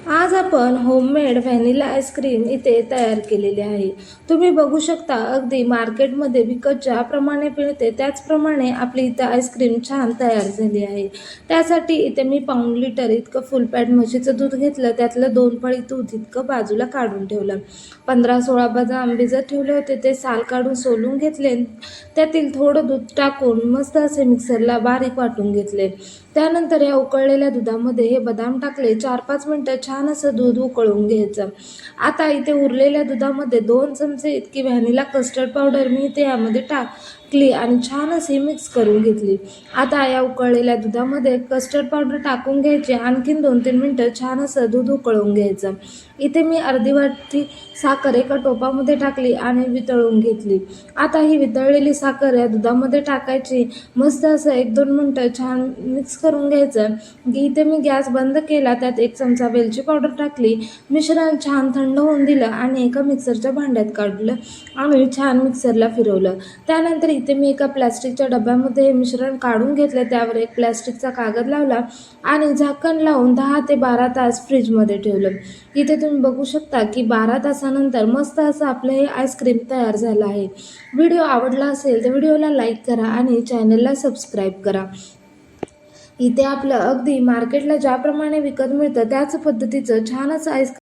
आज आपण homemade vanilla ice cream इथे तयार केलेली आहे. तुम्ही बघू शकता अगदी मार्केटमध्ये विकत ज्याप्रमाणे मिळते त्याचप्रमाणे आपली इथं आईस्क्रीम छान तयार झाली आहे. त्यासाठी इथे मी पाऊण लिटर इतकं फुल फॅट म्हशीचं दूध घेतलं, त्यातलं 2 पळी दूध इतकं बाजूला काढून ठेवलं. 15-16 बदाम भिजत ठेवले होते, ते साल काढून सोलून घेतले. त्यातील थोडं दूध टाकून मस्त असे मिक्सरला बारीक वाटून घेतले. त्यानंतर या उकळलेल्या दुधामध्ये हे बदाम टाकले. 4-5 मिनिटं छान असं दूध उकळून घ्यायचं. आता इथे उरलेल्या दुधामध्ये 2 चमचे इतकी व्हॅनिला कस्टर्ड पावडर मी इथे यामध्ये टाकली आणि छान अशी मिक्स करून घेतली. आता या उकळलेल्या दुधामध्ये कस्टर्ड पावडर टाकून घ्यायची. आणखीन 2-3 मिनिटं छान असं दूध उकळून घ्यायचं. इथे मी अर्धी वाटी साखर एका टोपामध्ये टाकली आणि वितळून घेतली. आता ही वितळलेली साखर या दुधामध्ये टाकायची. मस्त असं 1-2 मिनिटं छान मिक्स करून घ्यायचं. इथे मी गॅस बंद केला. त्यात 1 चमचा वेलची पावडर टाकली. मिश्रण छान थंड होऊन दिलं आणि एका मिक्सरच्या भांड्यात काढलं आणि छान मिक्सरला फिरवलं. त्यानंतर इथे मी एका प्लास्टिकच्या डब्यामध्ये हे मिश्रण काढून घेतलं. त्यावर एक प्लास्टिकचा कागद लावला आणि झाकण लावून 10 ते 12 तास फ्रीजमध्ये ठेवलं. इथे तुम्ही बघू शकता की 12 तासानंतर मस्त असं आपलं हे आईस्क्रीम तयार झालं आहे. व्हिडिओ आवडला असेल तर व्हिडिओला लाईक करा आणि चॅनलला सबस्क्राईब करा. इथे आपलं अगदी मार्केटला ज्याप्रमाणे विकत मिळतं त्याच पद्धतीचं छान असं आईस्क्रीम